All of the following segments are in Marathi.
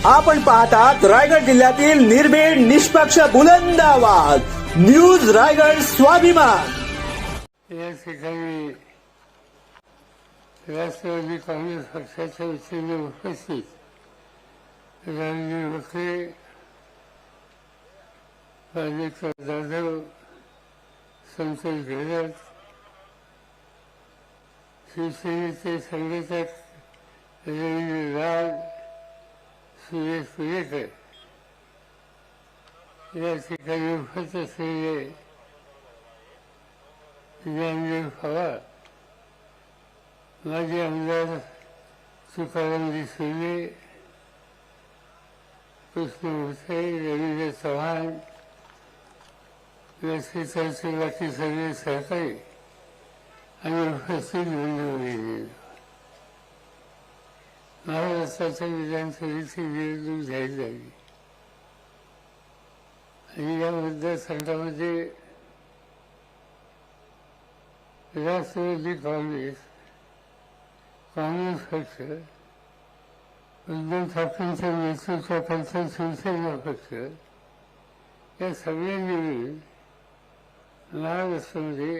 आपण पाहतात रायगड जिल्ह्यातील निर्भीड निष्पक्ष बुलंद आवाज न्यूज रायगड स्वाभिमान। या ठिकाणी राष्ट्रवादी काँग्रेस पक्षाच्या वतीने उपस्थित रणवीर वखरे, प्राजक्त जाधव, संतोष गेहलोत, शिवसेनेचे संघटक रवींद्र लाड, सुरेश पुणेकर या ठिकाणी उपस्थित असलेले ज्ञानदेव पवार, माजी आमदार तुकाराम दिसोले, कृष्ण भोसले, रवींद्र चव्हाण व्यासपीठाचे बाकी सगळे सहकारी आणि उपस्थित बंधू महाराष्ट्राच्या विधानसभेची निवडणूक जाहीर झाली आणि या मतदारसंघामध्ये राष्ट्रवादी काँग्रेस पक्ष, उद्धव ठाकरेंच्या नेतृत्वाखालचा शिवसेना पक्ष या सगळ्यांनी मिळून महाराष्ट्रामध्ये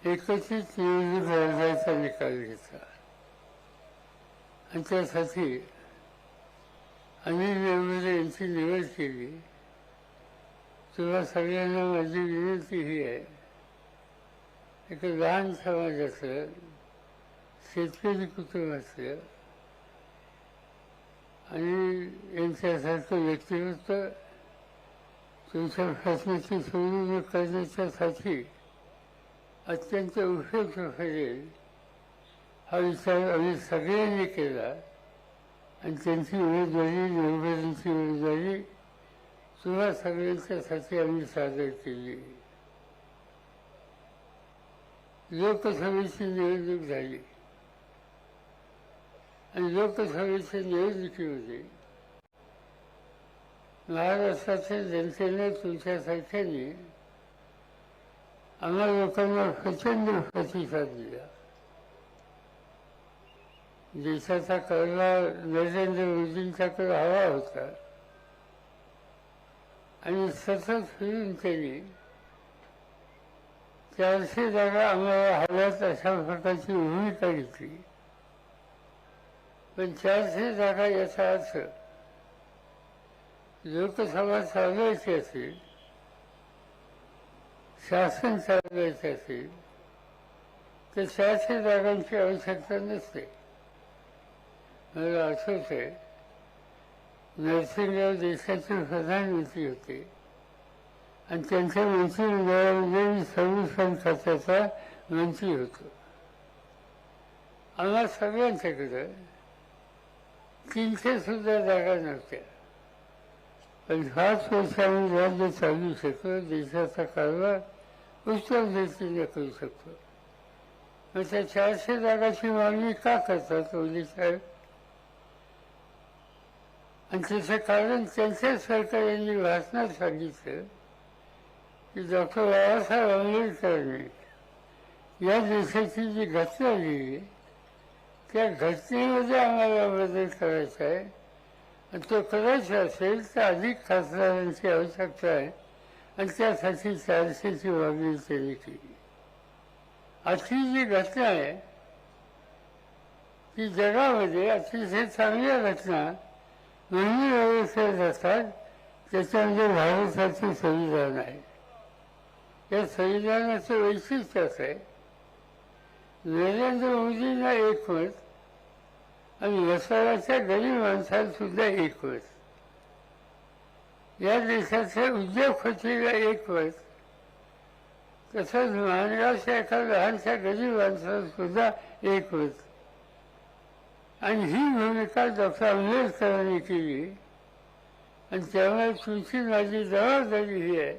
एकत्रित निवडणूक लढवायचा निकाल घेतला आणि त्यासाठी अनिल नवरे यांची निवड केली। तुम्हा सगळ्यांना माझी विनंती ही आहे, एक लहान समाजाचं शेतकरी कुटुंबाचं आणि यांच्यासारखं व्यक्तिमत्व तुमच्या प्रश्नाची सोडवणूक करण्याच्यासाठी अत्यंत उपयुक्त ठरेल हा विचार आम्ही सगळ्यांनी केला आणि त्यांची उमेदवारी, नवऱ्यांची उमेदवारी तुम्हा सगळ्यांच्यासाठी आम्ही सादर केली। लोकसभेची निवडणूक झाली आणि लोकसभेच्या निवडणुकीमध्ये महाराष्ट्राच्या जनतेने तुमच्यासारख्यांनी आम्हा लोकांना प्रचंड प्रतिसाद दिला। देशाचा कळला नरेंद्र मोदींच्याकडे हवा होता आणि सतत फिरून त्यांनी 400 जागा आम्हाला हव्यात अशा प्रकारची भूमिका घेतली। पण 400 जागा याचा अर्थ लोकसभा चालवायची असेल, शासन चालवायचे असेल तर 400 जागांची आवश्यकता नसते। मला आठवत आहे, नरसिंहराव देशाचे प्रधानमंत्री होते आणि त्यांच्या मंत्रिमंडळामध्ये मी संरक्षण खात्याचा मंत्री होतो। आम्हा सगळ्यांच्याकडं 300 सुद्धा जागा नव्हत्या, पण 5 वर्ष आम्ही राज्य चालू शकतो, देशाचा कारभार उत्तम रीतीने करू शकतो। मग त्या 400 जागाची मागणी का करतात मोदी साहेब? आणि त्याचं कारण त्यांच्याच सरकारने भाषणात सांगितलं की डॉक्टर बाबासाहेब आंबेडकरांनी या देशाची जी घटना लिहिली त्या घटनेमध्ये आम्हाला बदल करायचा आहे आणि तो करायचा असेल तर अधिक खासदारांची आवश्यकता आहे आणि त्यासाठी 400ची मागणी त्यांनी केली। अशी जी घटना आहे ती जगामध्ये अतिशय चांगल्या घटना नेहमी व्यवस्थित असतात, त्याच्यामध्ये भारताचे संविधान आहे। या संविधानाचं वैशिष्ट्य असं आहे, नरेंद्र मोदींना एक मत आणि वसाहताच्या गरीब माणसाला सुद्धा एक मत, या देशाच्या उद्योगपतीला एक मत, तसंच महाराष्ट्राच्या एका लहानशा गरीब माणसाला सुद्धा एक मत। आणि ही भूमिका डॉक्टर आंबेडकरांनी केली आणि त्यामुळे तुमची माझी जबाबदारी ही आहे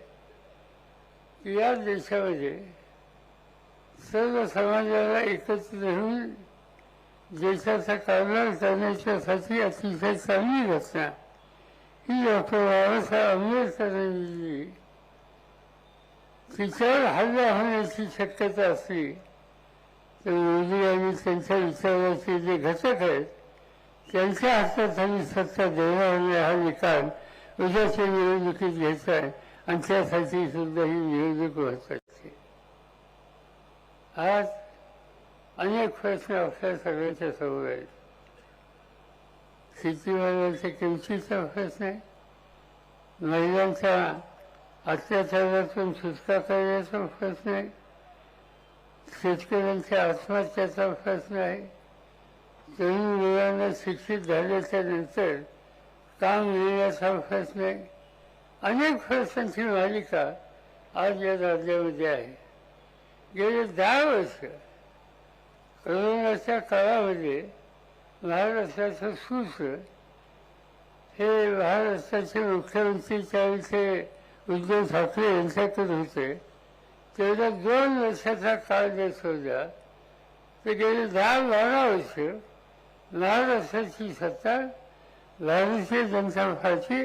की या देशामध्ये सर्व समाजाला एकत्र राहून देशाचा कारभार करण्याच्यासाठी अतिशय चांगली घटना ही डॉक्टर बाबासाहेब आंबेडकरांनी दिली। तिच्यावर हल्ला होण्याची शक्यता असली तर मोदी यांनी त्यांच्या विचाराचे जे घटक आहेत त्यांच्या हातात आम्ही सत्ता देणार नाही हा निकाल उद्याच्या निवडणुकीत घ्यायचा आहे आणि त्यासाठी सुद्धा ही निवडणूक महत्वाची. आज अनेक प्रश्न आपल्या सगळ्यांच्या समोर आहेत. शेतीमालाच्या किमतीचा प्रश्न आहे, महिलांच्या अत्याचारातून सुटका करण्याचा प्रश्न आहे, शेतकऱ्यांच्या आत्महत्याचा प्रश्न आहे, तरुण मुलांना शिक्षित झाल्याच्या नंतर काम मिळण्याचा प्रश्न आहे. अनेक प्रश्नांची मालिका आज या राज्यामध्ये आहे. गेले 10 वर्ष कोरोनाच्या काळामध्ये महाराष्ट्राचं सूत्र हे महाराष्ट्राचे मुख्यमंत्री त्यावेळेचे उद्धव ठाकरे यांच्याकडे होते. तेवढा 2 वर्षाचा काळ देत होता. ते गेले 10-12 वर्ष महाराष्ट्राची सत्ता भारतीय जनता पार्टी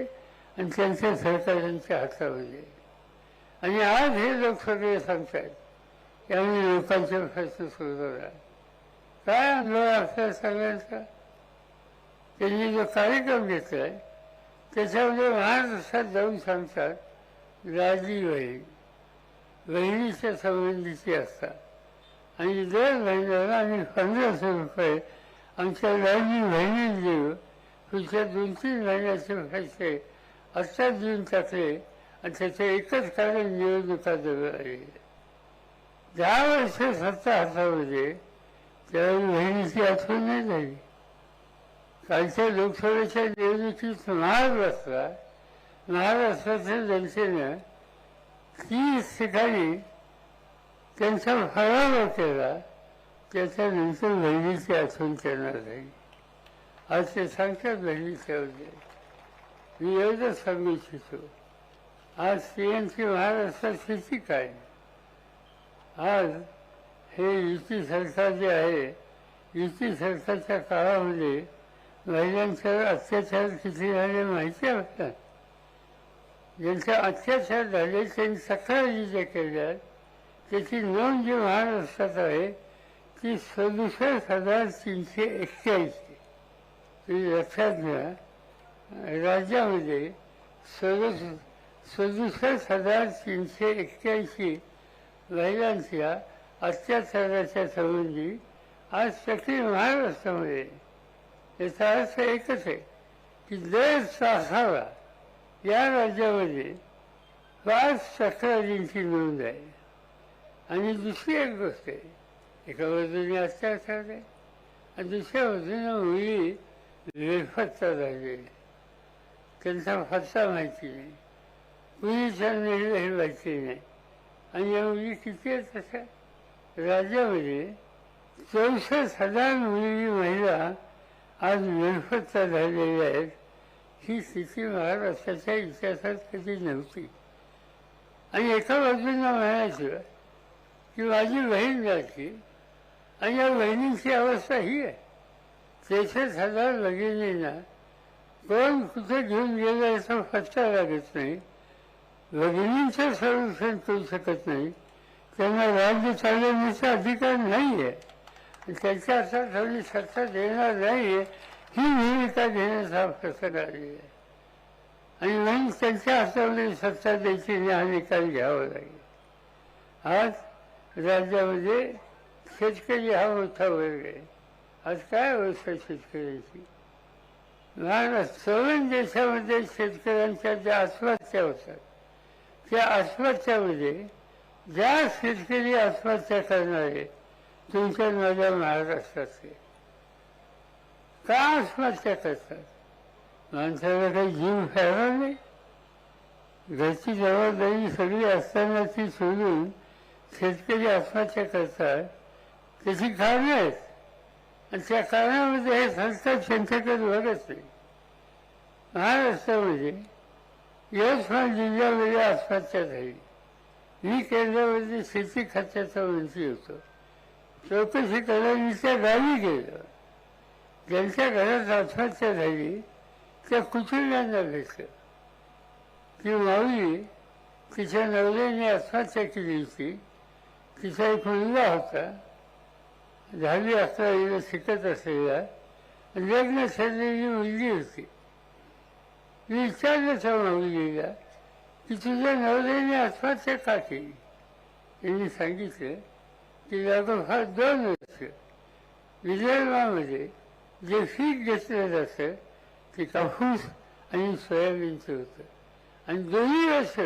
आणि त्यांच्या सरकारांच्या हातामध्ये. आणि आज हे लोक सगळे सांगतात की आम्ही लोकांचे प्रश्न सोडवला. काय अनुभव आपल्या सगळ्यांचा? त्यांनी जो कार्यक्रम घेतला आहे त्याच्यामध्ये महाराष्ट्रात जाऊन सांगतात लाडली बहीण बहिणीच्या संबंधीची असतात आणि दर महिन्याला आम्ही 1500 रुपये आमच्या लाडली बहिणीला देऊ. पुढच्या 2-3 महिन्याचे पैसे आत्ताच देऊन टाकले आणि त्याचं एकच कारण निवडणुका जवळ आली. 10 वर्ष सत्ता हातामध्ये त्यावेळी बहिणीची आठवण नाही झाली. कालच्या लोकसभेच्या निवडणुकीत महाराष्ट्राच्या जनतेनं 30 ठिकाणी त्यांचा पराभव केला. त्याच्यानंतर बहिणीची आठवण करणार नाही. आज ते सांगतात बहिणीच्या वगैरे. मी एवढंच सांगू इच्छितो, आज स्त्रियांची महाराष्ट्रात स्थिती काय? आज हे युती सरकार जे आहे, युती सरकारच्या काळामध्ये महिलांच्यावर अत्याचार किती झाले माहिती आहे आपल्याला. ज्यांचा अत्याचार झाले त्यांनी तक्रारी ज्या केल्या त्याची नोंद जी महाराष्ट्रात आहे ती 67,381. तुम्ही लक्षात घ्या, राज्यामध्ये 67,381 महिलांच्या अत्याचाराच्या संबंधी आज सक्रिय महाराष्ट्रामध्ये. याचा अर्थ एकच आहे की दर तासाला या राज्यामध्ये 5 तक्रारींची नोंद आहे. आणि दुसरी एक गोष्ट आहे, एका बाजूने अत्याचार आहे आणि दुसऱ्या बाजूने मुली बेपत्ता झाले, त्यांचा पत्ता माहिती नाही, मुलीचा निर्णय माहिती नाही. आणि या मुली किती आहेत तशा? राज्यामध्ये 64,000 मुली महिला आज बेपत्ता झालेल्या आहेत. ही स्थिती महाराष्ट्राच्या इतिहासात कधी नव्हती. आणि एका बाजूला म्हणायचं की माझी बहीण जायची आणि या बहिणीची अवस्था ही आहे. 63,000 भगिनींना कोण कुठे घेऊन गेलं याचा पत्ता लागत नाही. भगिनींचं संरक्षण करू शकत नाही, त्यांना राज्य चालवण्याचा अधिकार नाही आहे. त्यांच्या हातात थोडी सत्ता देणार नाही आहे ही भूमिका घेण्याचा प्रसंग आलेला आहे. आणि म्हणून त्यांच्या हातामध्ये सत्ता द्यायची हा निकाल घ्यावा लागेल. आज राज्यामध्ये शेतकरी हा मोठा वर्ग आहे. आज काय अवस्था शेतकऱ्यांची? महाराष्ट्र 14 देशामध्ये शेतकऱ्यांच्या ज्या आत्महत्या होतात त्या आत्महत्यामध्ये ज्या शेतकरी आत्महत्या करणारे तुमच्या माझ्या महाराष्ट्रातले का आत्महत्या करतात? माणसाला काही जीव ठेवणार नाही. घरची जबाबदारी सगळी असताना ती सोडून शेतकरी आत्महत्या करतात. त्याची कारणं आहेत आणि त्या कारणामध्ये हे सरकार त्यांच्याकडे बघत नाही. महाराष्ट्रामध्ये यवतमाळ जिल्ह्यामध्ये आत्महत्या झाली. मी केंद्रामध्ये शेती खात्याचा मंत्री होतो. चौकशी करायला त्या गावी गेलो. ज्यांच्या घरात आत्महत्या झाली त्या कुटुंबियांना भेटलं. ती माऊली तिच्या नवऱ्याने आत्महत्या केली होती. तिचा एक मुलगा होता, 10वी-11वीला शिकत असलेला. लग्न ठरलेली मुलगी होती. मी विचारलं त्या मुलीला की तुझ्या नवऱ्याने आत्महत्या का केली. त्यांनी सांगितलं की लागोपाठ 2 वर्ष विदर्भामध्ये जे पीक घेतलं जातं ते कापूस आणि सोयाबीनचं होतं आणि 2 वर्ष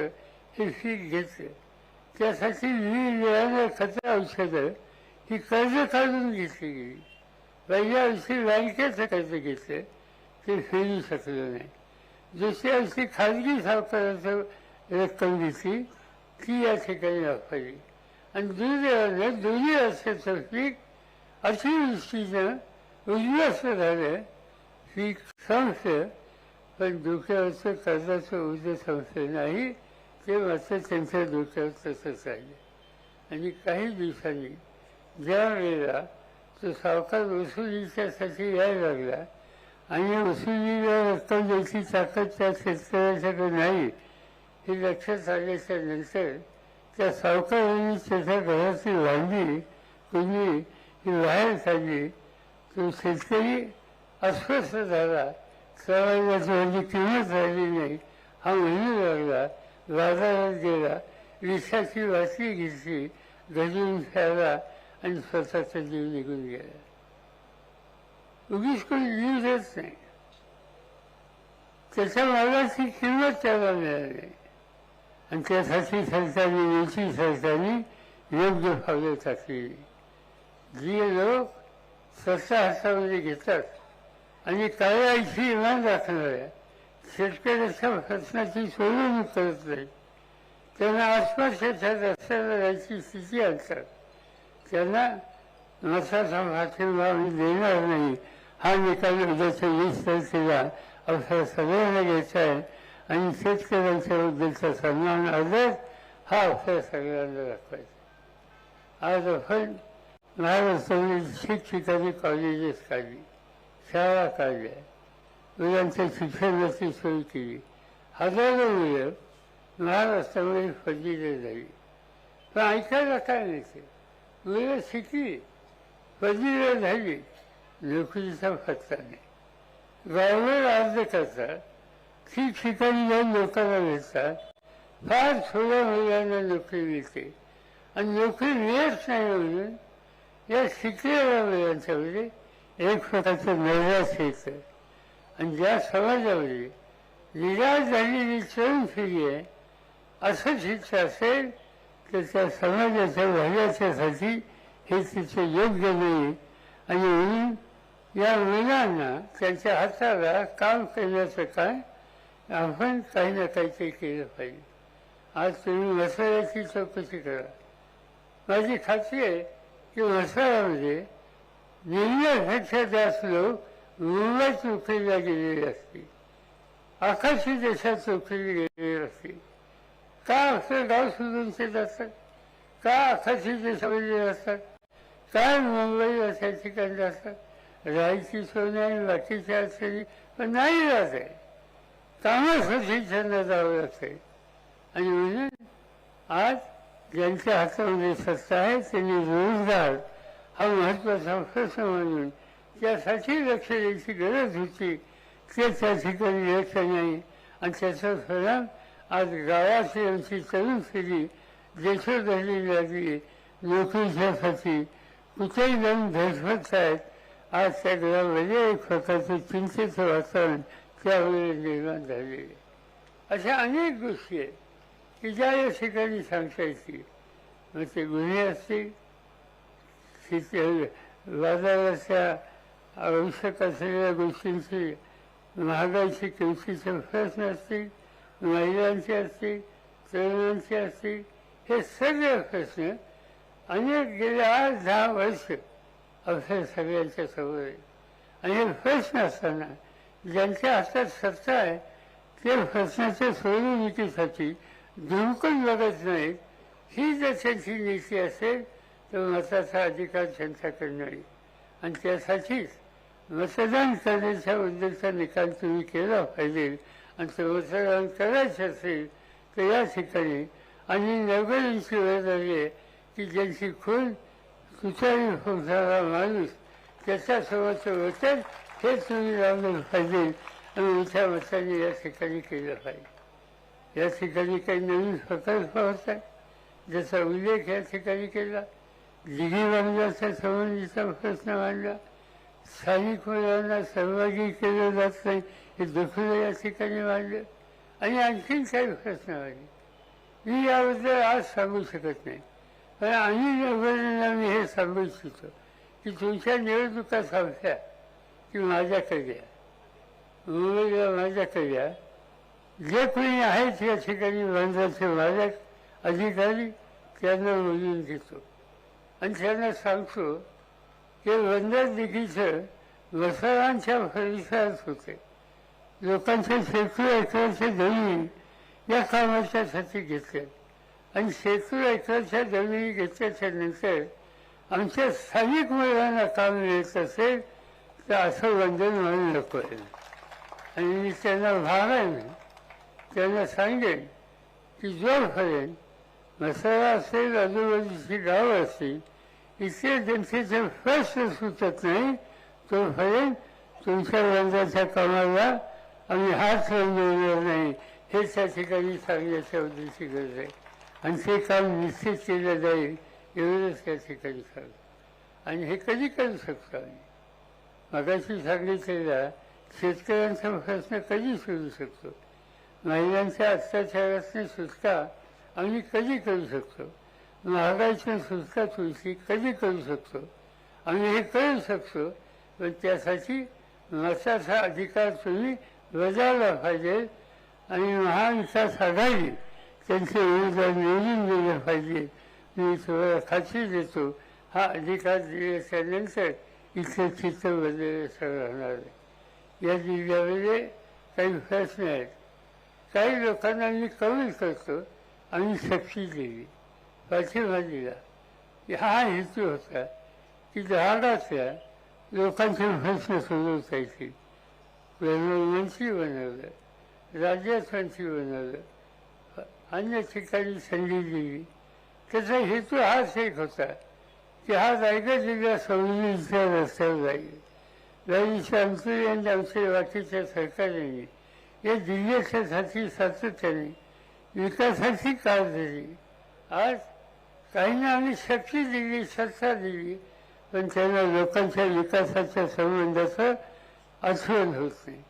हे पीक घेतलं. त्यासाठी मिळालेल्या खतं औषधं ही कर्ज काढून घेतली गेली. पहिल्या वर्षी बँकेचं कर्ज घेतलं ते फेडू शकलं नाही. दुसऱ्या वर्षी खाजगी सावकाराचं रक्कम घेतली ती या ठिकाणी वापरली आणि दुर्दैवानं 2 वर्षाचं पीक अतिवृष्टीनं उद्ध्वस्त झालं. पीक संपलं पण डोक्यावरचं कर्जाचं ओझं संपलं नाही. ते मात्र त्यांच्या डोक्यावर तसंच राहिलं आणि काही दिवसांनी ज्या वेळेला तो सावकार वसुलीच्यासाठी यायला लागला आणि वसुलीला रक्कम द्यायची ताकद त्या शेतकऱ्याच्याकडे नाही हे लक्षात आल्याच्या नंतर त्या सावकारांनी त्याच्या घराची भांडी कोणी ही बाहेर काढली. तो शेतकरी अस्वस्थ झाला. सवाईची माझी किंमत राहिली नाही हा म्हणू लागला. बाजारात गेला, रिक्षाची वाटली घेतली, घरून खेळला आणि स्वतःचा जीव निघून गेला. उगीच कोणी जीव देत नाही. त्याच्या मालाची किंमत त्याला मिळाली आणि त्यासाठी सरकारने योग्य पावलं टाकलेली. जे लोक सत्ता हातामध्ये घेतात आणि कारवाईची इमान राखणाऱ्या शेतकऱ्याच्या प्रश्नाची सोडवणूक करत नाही, त्यांना आत्महत्येच्या रस्त्याला जायची स्थिती आणतात. त्यांना मताचा पाठिंबा आम्ही देणार नाही हा निकाल उद्याच्या 20 तारखेला आपल्या सगळ्यांना घ्यायचा आहे आणि शेतकऱ्यांच्या बद्दलचा सन्मान आदर हा आपल्या सगळ्यांना दाखवायचा. आज आपण महाराष्ट्रातील ठिकठिकाणी कॉलेजेस काढली, शाळा काढल्या, मुलांच्या शिक्षणाची सोय केली. हजारो मुलं महाराष्ट्रामध्ये पदवीधर झाली. पण ऐकायला काय नाही. मुलं शिकली, पदवीधर झाली, नोकरीचा पत्ता नाही. गावावर अर्ज करतात, ठिकठिकाणी जाऊन लोकांना भेटतात. फार थोड्या मुलांना नोकरी मिळते आणि नोकरी मिळत नाही म्हणून या शिकलेल्या मुलांच्यामध्ये एक प्रकारचं नैराश्य येतं आणि ज्या समाजामध्ये निराश झालेली तरुण पिढी आहे असंच इच्छा असेल तर त्या समाजाच्या भल्याच्यासाठी हे तिचं योग्य नाही. आणि म्हणून या मुलांना त्यांच्या हाताला काम करण्याचं काय आपण काही ना काहीतरी केलं पाहिजे. आज तुम्ही मसाल्याची चौकशी करा. माझी खात्री आहे की मसाल्यामध्ये निम्म्यापेक्षा जास्त लोक मुंबईत नोकरीला गेलेले असतील, आकाशी देशात नोकरीला गेलेले असतील. का आपलं गाव सोडून ते जातात, का आकाशी देशामध्ये असतात, काय मुंबईला त्या ठिकाणी जातात. राहायची सोय नाही, बाकीच्या अडचणी पण नाही राहत आहे. कामासाठी त्यांना जावं लागतंय आणि म्हणून आज ज्यांच्या हातामध्ये सत्ता आहे त्यांनी रोजगार हा महत्त्वाचा प्रश्न म्हणून त्यासाठी लक्ष द्यायची गरज होती. ते त्या ठिकाणी लक्ष नाही आणि त्याचा परिणाम आज गावाची आमची तरुण पिढी देशो धरली लागली नोकरीच्यासाठी कुठेही जाऊन धडपडत आहेत. आज त्या घरामध्ये एक प्रकारचं चिंतेचं वातावरण त्यावेळेला निर्माण झालेलं आहे. अशा अनेक गोष्टी आहेत की ज्या या ठिकाणी सांगता येतील. मग ते गुन्हे असतील, बाजाराच्या आवश्यक असलेल्या गोष्टींची महागाईची किमतीचे प्रश्न असतील, महिलांचे असतील, तरुणांचे असतील, हे सगळे प्रश्न अनेक गेल्या 8-10 वर्ष आपल्या सगळ्यांच्या समोर आहे. आणि हे प्रश्न असताना ज्यांच्या हातात सत्ता आहे ते प्रश्नाच्या सोडवणुकीसाठी धुमकून बघत नाहीत. ही जर त्यांची नीती असेल तर मताचा अधिकार त्यांच्याकडे नाही आणि त्यासाठीच मतदान करण्याच्या बद्दलचा निकाल तुम्ही केला पाहिजे. आणि ते मतदान करायचं असेल तर या ठिकाणी आणि नगरांची वेळ झाली आहे की ज्यांची खून तुतारी फोडणारा माणूस त्याच्यासमोरचं वचन हे तुम्ही लावलं पाहिजे आणि मोठ्या मताने या ठिकाणी केलं पाहिजे. या ठिकाणी काही नवीन प्रकल्प होत आहे ज्याचा उल्लेख या ठिकाणी केला. दिघी बांधल्याच्या संबंधीचा प्रश्न मांडला. स्थानिक मुलांना सहभागी केलं जात नाही हे दुखलं या ठिकाणी मांडलं. आणि आणखीन काही प्रश्न मांडले. मी याबद्दल आज सांगू शकत नाही, पण आम्ही नगरांना मी हे सांगू इच्छितो की तुमच्या निवडणुका संपल्या की माझ्याकडे या, मुंबईला माझ्याकडे या. जे कोणी आहेत या ठिकाणी बंदराचे मालक अधिकारी त्यांना बोलून घेतो आणि त्यांना सांगतो की बंदर दिघीचं वसाहतांच्या परिसरात होते. लोकांच्या शेकडो एकराच्या जमिनी या कामाच्यासाठी घेतल्या आणि शेकडो एकराच्या जमिनी घेतल्याच्या नंतर आमच्या स्थानिक मुलांना काम मिळत असेल तर असं बंधन मला नको आहे. आणि मी त्यांना भागाने त्यांना सांगेन की जोपर्यंत मसाला असेल, आजूबाजूची गावं असतील, इथे जनतेचे प्रश्न सुटत नाही तोपर्यंत तुमच्या बंधाच्या कामाला आम्ही हात रंगवणार नाही हे त्या ठिकाणी सांगण्याच्या उद्देशी गरज आहे. आणि ते काम निश्चित केलं जाईल एवढंच त्या ठिकाणी सांगतो. आणि हे कधी करू शकतो आम्ही? मगाशी सांगितलेला शेतकऱ्यांचा प्रश्न कधी सोडू शकतो? महिलांच्या अत्याचाराची सुटका आम्ही कधी करू शकतो? महागाईची सुटका तुळशी कधी करू शकतो? आम्ही हे करू शकतो, पण त्यासाठी मताचा अधिकार तुम्ही बजावला पाहिजे आणि महाविकास आघाडी त्यांचे उमेदवार निवडून दिले पाहिजे. मी तुम्हाला खात्री देतो हा अधिकार दिल्याच्या नंतर इथलं चित्र बदलल्याचं राहणार आहे. या जिल्ह्यामध्ये काही प्रश्न आहेत. काही लोकांना मी कबूल करतो आम्ही सक्ती दिली, पाठिंबा दिला. हा हेतू होता की भागातल्या लोकांचे प्रश्न सोडवता येतील. मंत्री बनवलं, राज्यात मंत्री बनवलं, अन्य ठिकाणी संधी दिली. त्याचा हेतू हाच एक होता की हा रायगड जिल्हा समृद्धीच्या रस्त्यावर जाईल. राजेश आमचे यांनी आमच्या बाकीच्या सरकारने या जिल्ह्याच्यासाठी सातत्याने विकासाची काळ दिली. आज काहींना आम्ही शक्ती दिली, सत्ता दिली, पण त्यांना लोकांच्या विकासाच्या संबंधाचं आठवण होत नाही.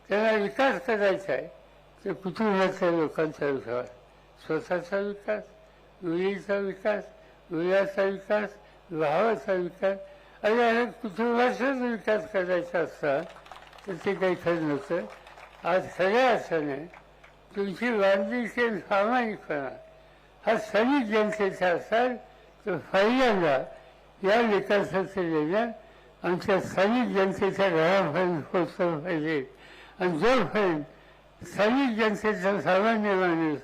त्यांना विकास करायचा आहे तर कुटुंबातल्या लोकांचा विकास, स्वतःचा विकास, मुलीचा विकास, मुलाचा विकास, भावाचा विकास, आणि कुटुंबाचाच विकास करायचा असता तर ते काही खरं नव्हतं. आज खऱ्या अर्थाने तुमची बांधिलकी प्रामाणिकपणा हा स्थानिक जनतेचा असाल तर पहिल्यांदा या विकासाचे निर्णय आमच्या स्थानिक जनतेच्या घरापर्यंत पोचलं पाहिजे. आणि जोपर्यंत स्थानिक जनतेचा सामान्य माणूस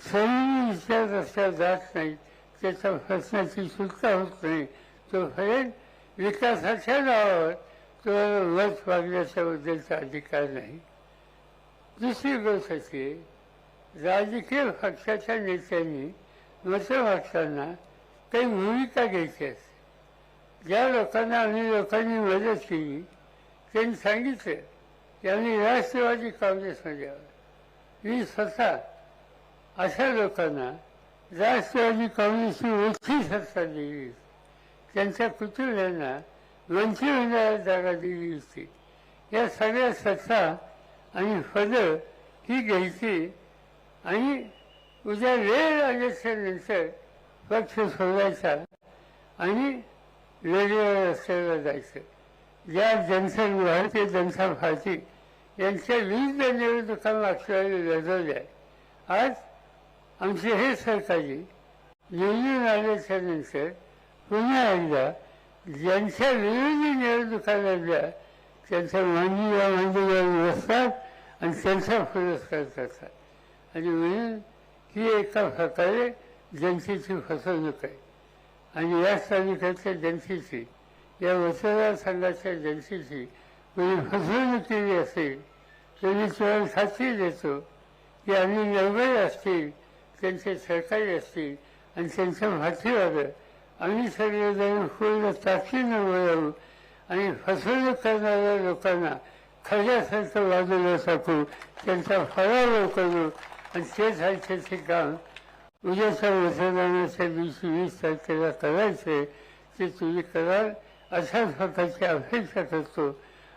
समृद्धीच्या रस्त्यावर जात नाही, त्याच्या प्रश्नाची सुटका होत नाही, तोपर्यंत विकासाच्या नावावर तुम्हाला मत मागण्याच्याबद्दलचा अधिकार नाही. दुसरी गोष्ट अशी, राजकीय पक्षाच्या नेत्यांनी मतं मागताना काही भूमिका घ्यायची असते. ज्या लोकांना आम्ही लोकांनी मदत केली त्यांनी सांगितलं की आम्ही राष्ट्रवादी काँग्रेसमध्ये आहोत. मी स्वतः अशा लोकांना राष्ट्रवादी काँग्रेसची मोठी सत्ता दिली, त्यांच्या कुटुंबियांना मंत्रिमंडळात जागा दिली होती. या सगळ्या सत्ता आणि पदं ही घ्यायची आणि उद्या वेळ आल्याच्या नंतर पक्ष सोडायचा आणि वेगवेगळ्या रस्त्याला जायचं. ज्या भारतीय जनता पार्टी यांच्या विविध निवडणुका मागच्या वेळी लढवल्या, आज आमचे हे सरकारी निवडून आल्याच्या नंतर पुन्हा एकदा ज्यांच्या विरोधी निवडणुका लढल्या त्यांच्या मांडीवर बसतात आणि त्यांचा पुरस्कार करतात. आणि म्हणून ही एका प्रकारे जनतेची फसवणूक आहे. आणि या तालुक्यातल्या जनतेची, या मतदारसंघाच्या जनतेची कोणी फसवणूक केली असेल तर मी तुम्हाला खात्री देतो की आम्ही नवगड असतील, त्यांचे सरकारी असतील आणि त्यांच्या पाठीवर आम्ही सगळेजण पूर्ण ताकदीनं बोलावू आणि फसवणूक करणाऱ्या लोकांना खऱ्यासारखं बाजूला टाकू, त्यांचा फरार करू आणि तेच आहे त्याचे काम उद्याच्या मतदानाच्या दिवशी 20 तारखेला करायचे ते तुम्ही कराल अशा प्रकारची अपेक्षा करतो.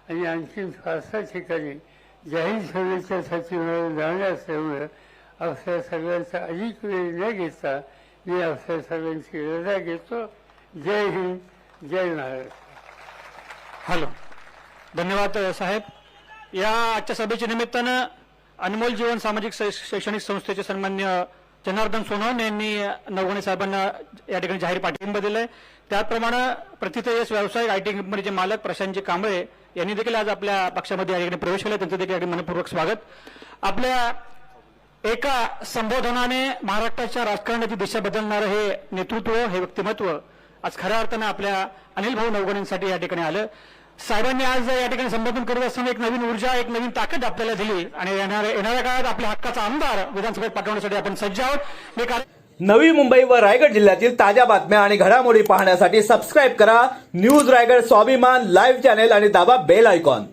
आणि आणखी फारसा ठिकाणी जाहीर सभेच्यासाठी मला जाणं असल्यामुळं आपल्या सगळ्यांचा अधिक वेळ न घेता मी आपल्या सगळ्यांची रजा घेतो. जय हिंद, जय महाराष्ट्र. हॅलो, धन्यवाद साहेब. या आजच्या सभेच्या निमित्तानं अनमोल जीवन सामाजिक शैक्षणिक संस्थेचे सन्मान्य जनार्दन सोनवणे यांनी नवघणे साहेबांना या ठिकाणी जाहीर पाठिंबा दिलाय. त्याचप्रमाणे प्रथितयश व्यावसायिक आयटी कंपनीचे मालक प्रशांतजी कांबळे यांनी देखील आज आपल्या पक्षामध्ये या ठिकाणी प्रवेश केला. त्यांचं देखील या ठिकाणी मनपूर्वक स्वागत. आपल्या एका संबोधनाने महाराष्ट्राच्या राजकारणाची दिशा बदलणारं हे नेतृत्व, हे व्यक्तिमत्व आज खऱ्या अर्थानं आपल्या अनिल भाऊ नवघणेंसाठी या ठिकाणी आलं. साहेबांनी आज या ठिकाणी संबोधन करत असताना एक नवीन ऊर्जा, एक नवीन ताकद आपल्याला दिली आणि येणाऱ्या काळात आपल्या हक्काचा आमदार विधानसभेत पाठवण्यासाठी आपण सज्ज आहोत. नवी मुंबई व रायगड जिल्ह्यातील ताज्या बातम्या आणि घडामोडी पाहण्यासाठी सबस्क्राईब करा न्यूज रायगड स्वाभिमान लाईव्ह चॅनेल आणि दाबा बेल आयकॉन.